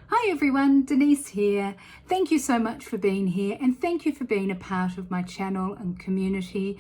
Hi everyone, Denise here. Thank you so much for being here, and thank you for being a part of my channel and community.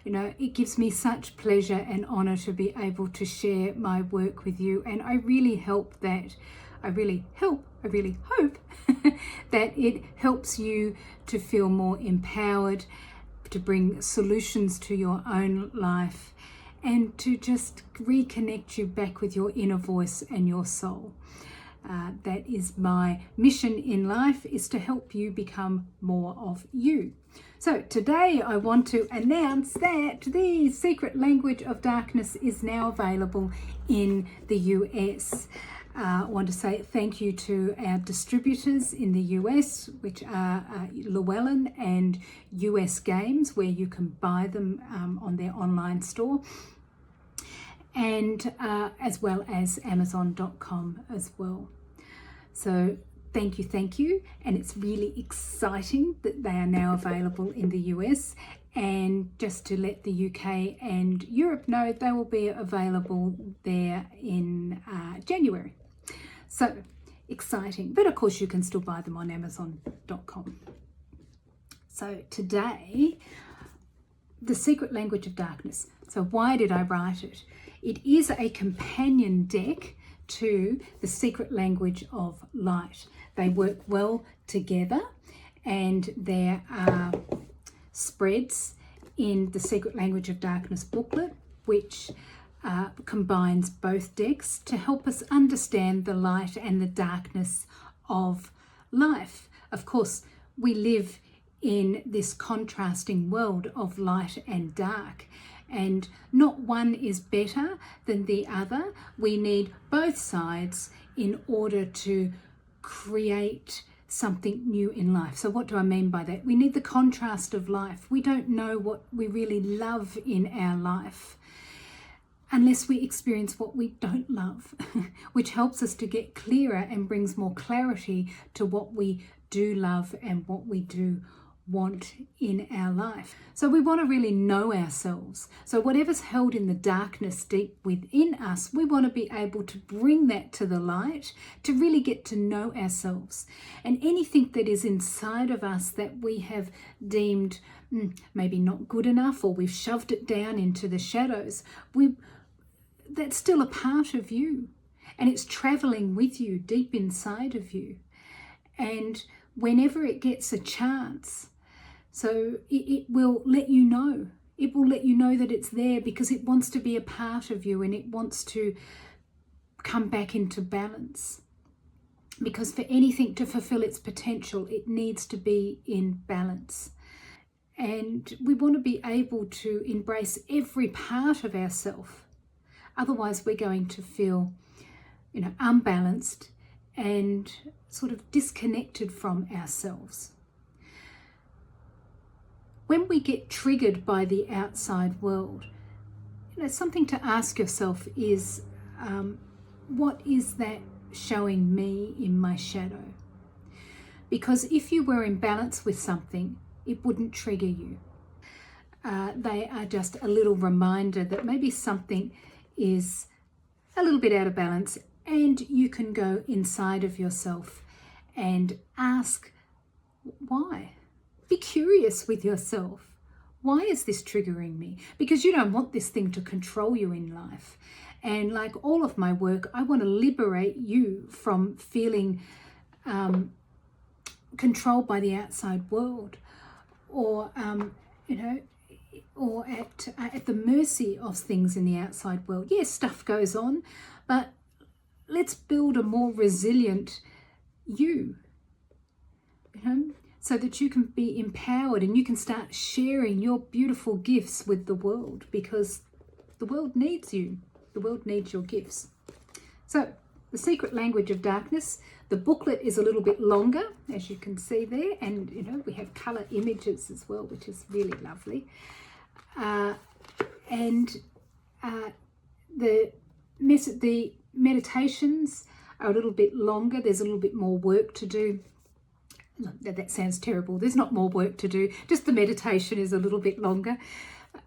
You know, it gives me such pleasure and honor to be able to share my work with you, and I really hope that that it helps you to feel more empowered, to bring solutions to your own life, and to just reconnect you back with your inner voice and your soul. That is my mission in life, is to help you become more of you. So today I want to announce that the Secret Language of Darkness is now available in the US. I want to say thank you to our distributors in the US, which are Llewellyn and US Games, where you can buy them on their online store, and as well as Amazon.com as well. So thank you, and it's really exciting that they are now available in the US, and just to let the UK and Europe know, they will be available there in January. So exciting, but of course you can still buy them on Amazon.com. So today, the Secret Language of Darkness. So why did I write it? It is a companion deck to the Secret Language of Light. They work well together, and there are spreads in the Secret Language of Darkness booklet, which combines both decks to help us understand the light and the darkness of life. Of course, we live in this contrasting world of light and dark, and not one is better than the other. We need both sides in order to create something new in life. So what do I mean by that? We need the contrast of life. We don't know what we really love in our life unless we experience what we don't love, which helps us to get clearer and brings more clarity to what we do love and what we do want in our life. So we want to really know ourselves. So whatever's held in the darkness deep within us, we want to be able to bring that to the light, to really get to know ourselves. And anything that is inside of us that we have deemed maybe not good enough, or we've shoved it down into the shadows, that's still a part of you, and it's traveling with you deep inside of you. And whenever it gets a chance, so it will let you know. It will let you know that it's there, because it wants to be a part of you, and it wants to come back into balance. Because for anything to fulfill its potential, it needs to be in balance. And we want to be able to embrace every part of ourselves. Otherwise, we're going to feel, unbalanced and sort of disconnected from ourselves. When we get triggered by the outside world, something to ask yourself is, what is that showing me in my shadow? Because if you were in balance with something, it wouldn't trigger you. They are just a little reminder that maybe something is a little bit out of balance, and you can go inside of yourself and ask why. Be curious with yourself. Why is this triggering me? Because you don't want this thing to control you in life. And like all of my work, I want to liberate you from feeling controlled by the outside world, or or at the mercy of things in the outside world. Yes, stuff goes on, but let's build a more resilient you, so that you can be empowered and you can start sharing your beautiful gifts with the world, because the world needs you. The world needs your gifts. So the Secret Language of Darkness, the booklet is a little bit longer, as you can see there, and we have color images as well, which is really lovely. The meditations are a little bit longer. There's a little bit more work to do. That sounds terrible. There's not more work to do. Just the meditation is a little bit longer.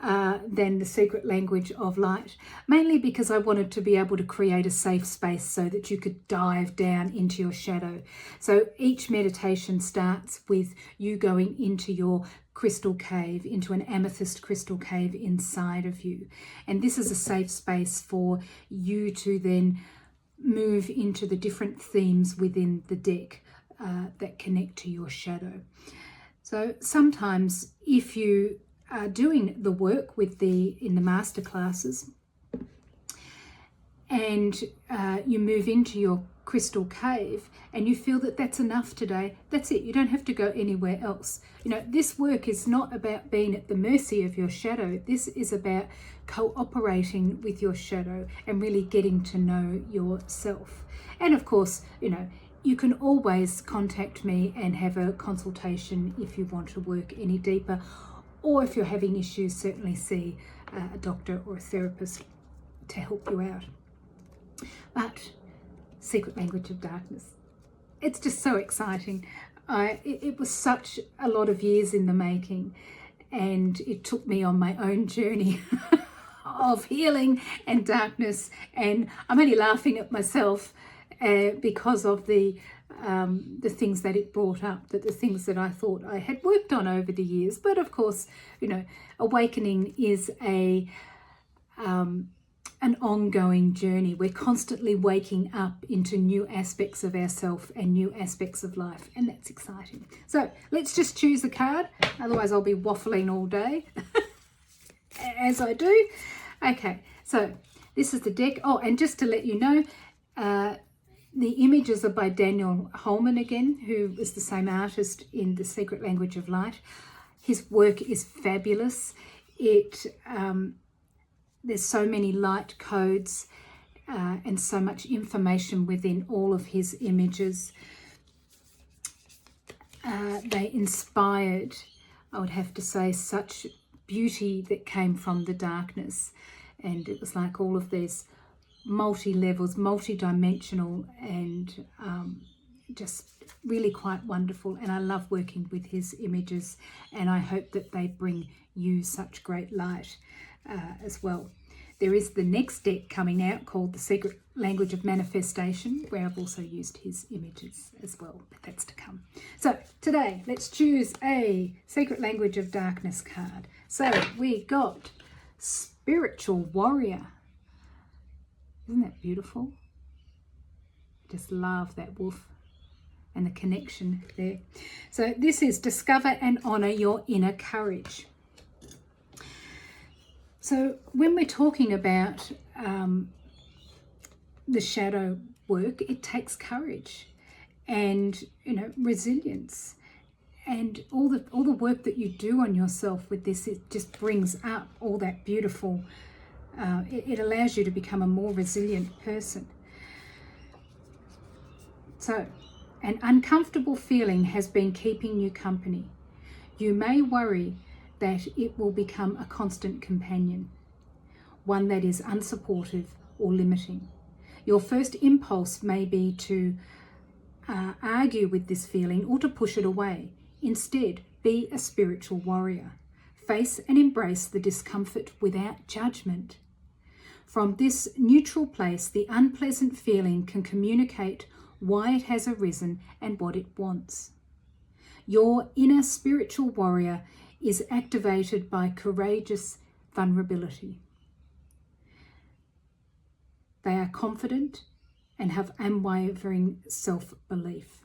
than the Secret Language of Light, mainly because I wanted to be able to create a safe space so that you could dive down into your shadow. So each meditation starts with you going into your crystal cave, into an amethyst crystal cave inside of you. And this is a safe space for you to then move into the different themes within the deck that connect to your shadow. So sometimes if you are doing the work with in the master classes and you move into your crystal cave and you feel that that's enough today, that's it. You don't have to go anywhere else. You know, this work is not about being at the mercy of your shadow. This is about cooperating with your shadow and really getting to know yourself. And of course, you know, you can always contact me and have a consultation if you want to work any deeper, or if you're having issues, certainly see a doctor or a therapist to help you out. But Secret Language of Darkness, it's just so exciting. It was such a lot of years in the making, and it took me on my own journey of healing and darkness, and I'm only laughing at myself because of the things that it brought up, that the things that I thought I had worked on over the years. But of course, you know, awakening is an ongoing journey. We're constantly waking up into new aspects of ourselves and new aspects of life, and that's exciting. So let's just choose a card, otherwise I'll be waffling all day as I do. Okay, so this is the deck. Oh, and just to let you know, the images are by Daniel Holman again, who is the same artist in The Secret Language of Light. His work is fabulous. There's so many light codes and so much information within all of his images. They inspired, I would have to say, such beauty that came from the darkness. And it was like all of these multi-levels, multi-dimensional, and just really quite wonderful. And I love working with his images, and I hope that they bring you such great light as well. There is the next deck coming out called The Secret Language of Manifestation, where I've also used his images as well, but that's to come. So today, let's choose a Secret Language of Darkness card. So we got Spiritual Warrior. Isn't that beautiful? Just love that wolf and the connection there. So this is discover and honor your inner courage. So when we're talking about the shadow work, it takes courage and, you know, resilience, and all the work that you do on yourself with this. It just brings up all that beautiful. It allows you to become a more resilient person. So, an uncomfortable feeling has been keeping you company. You may worry that it will become a constant companion, one that is unsupportive or limiting. Your first impulse may be to argue with this feeling or to push it away. Instead, be a spiritual warrior. Face and embrace the discomfort without judgment. From this neutral place, the unpleasant feeling can communicate why it has arisen and what it wants. Your inner spiritual warrior is activated by courageous vulnerability. They are confident and have unwavering self-belief.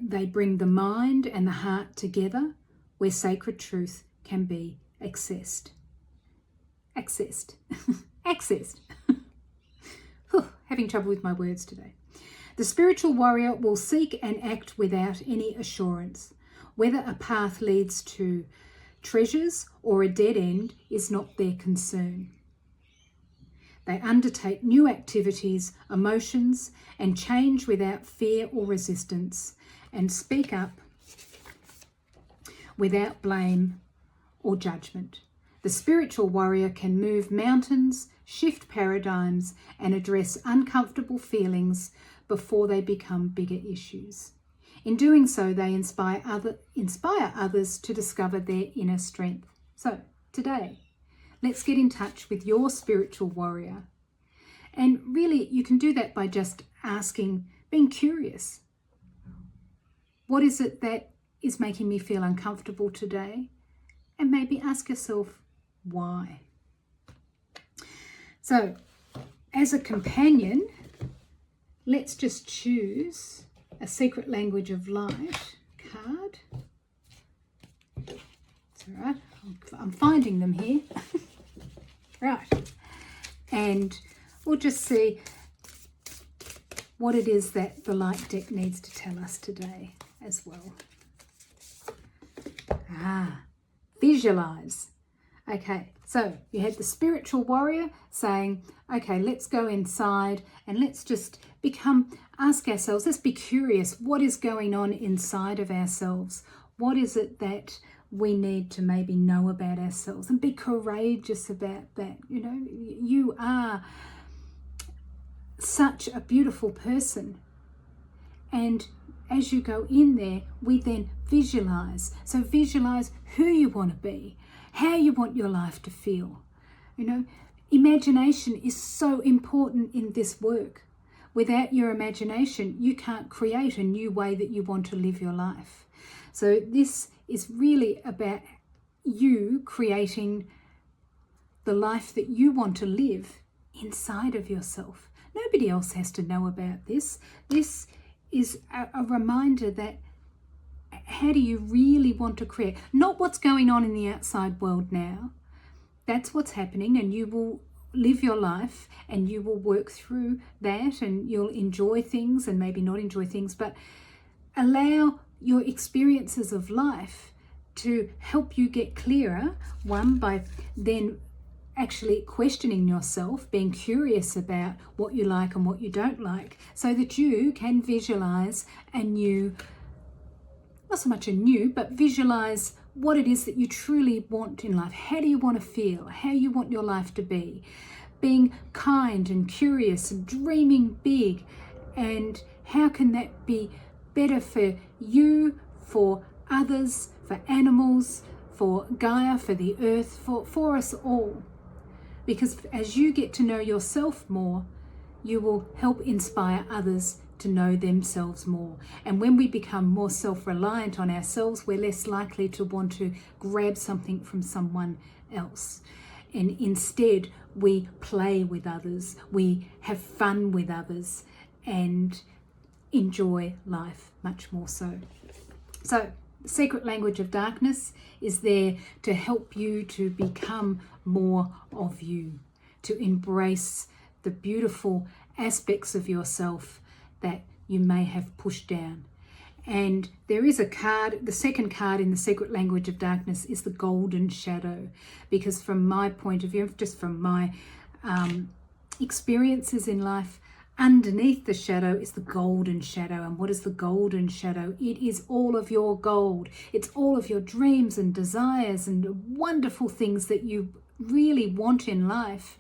They bring the mind and the heart together where sacred truth can be accessed. Accessed. Having trouble with my words today. The spiritual warrior will seek and act without any assurance. Whether a path leads to treasures or a dead end is not their concern. They undertake new activities, emotions, and change without fear or resistance, and speak up without blame or judgment. The spiritual warrior can move mountains, shift paradigms, and address uncomfortable feelings before they become bigger issues. In doing so, they inspire others to discover their inner strength. So today, let's get in touch with your spiritual warrior. And really, you can do that by just asking, being curious. What is it that is making me feel uncomfortable today? And maybe ask yourself, why? So, as a companion, let's just choose a Secret Language of Light card. It's all right. I'm finding them here. Right. And we'll just see what it is that the light deck needs to tell us today as well. Visualize. Okay, so you had the spiritual warrior saying, okay, let's go inside and let's just ask ourselves, let's be curious, what is going on inside of ourselves? What is it that we need to maybe know about ourselves, and be courageous about that? You know, you are such a beautiful person. And as you go in there, we then visualize. So visualize who you want to be, how you want your life to feel. You know, imagination is so important in this work. Without your imagination, you can't create a new way that you want to live your life. So this is really about you creating the life that you want to live inside of yourself. Nobody else has to know about this. This is a reminder that how do you really want to create? Not what's going on in the outside world now. That's what's happening, and you will live your life and you will work through that, and you'll enjoy things and maybe not enjoy things, but allow your experiences of life to help you get clearer. One, by then actually questioning yourself, being curious about what you like and what you don't like, so that you can visualize a new, not so much a new, but visualize what it is that you truly want in life. How do you want to feel? How you want your life to be? Being kind and curious and dreaming big. And how can that be better for you, for others, for animals, for Gaia, for the earth, for us all? Because as you get to know yourself more, you will help inspire others to know themselves more. And when we become more self-reliant on ourselves, we're less likely to want to grab something from someone else. And instead, we play with others, we have fun with others, and enjoy life much more so. So, the Secret Language of Darkness is there to help you to become more of you, to embrace the beautiful aspects of yourself that you may have pushed down. And there is a card, the second card in the Secret Language of Darkness is the Golden Shadow, because from my point of view, just from my experiences in life, underneath the shadow is the golden shadow. And what is the golden shadow? It is all of your gold. It's all of your dreams and desires and wonderful things that you really want in life.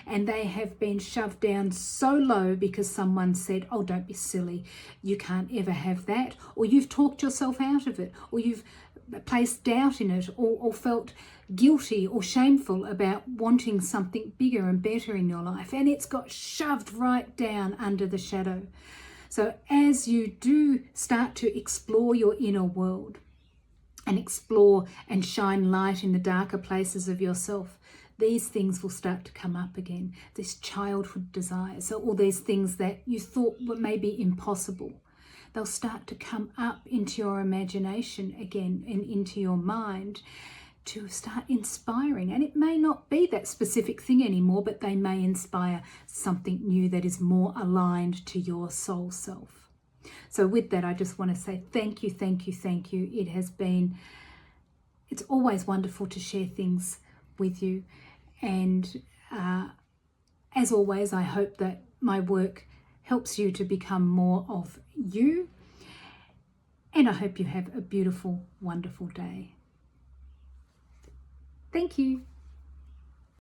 And they have been shoved down so low because someone said, oh, don't be silly, you can't ever have that. Or you've talked yourself out of it, or you've placed doubt in it, or felt guilty or shameful about wanting something bigger and better in your life. And it's got shoved right down under the shadow. So as you do start to explore your inner world and explore and shine light in the darker places of yourself, these things will start to come up again. This childhood desire, so all these things that you thought were maybe impossible, they'll start to come up into your imagination again and into your mind to start inspiring. And it may not be that specific thing anymore, but they may inspire something new that is more aligned to your soul self. So with that, I just want to say thank you, thank you, thank you. It's always wonderful to share things with you. And as always, I hope that my work helps you to become more of you. And I hope you have a beautiful, wonderful day. Thank you.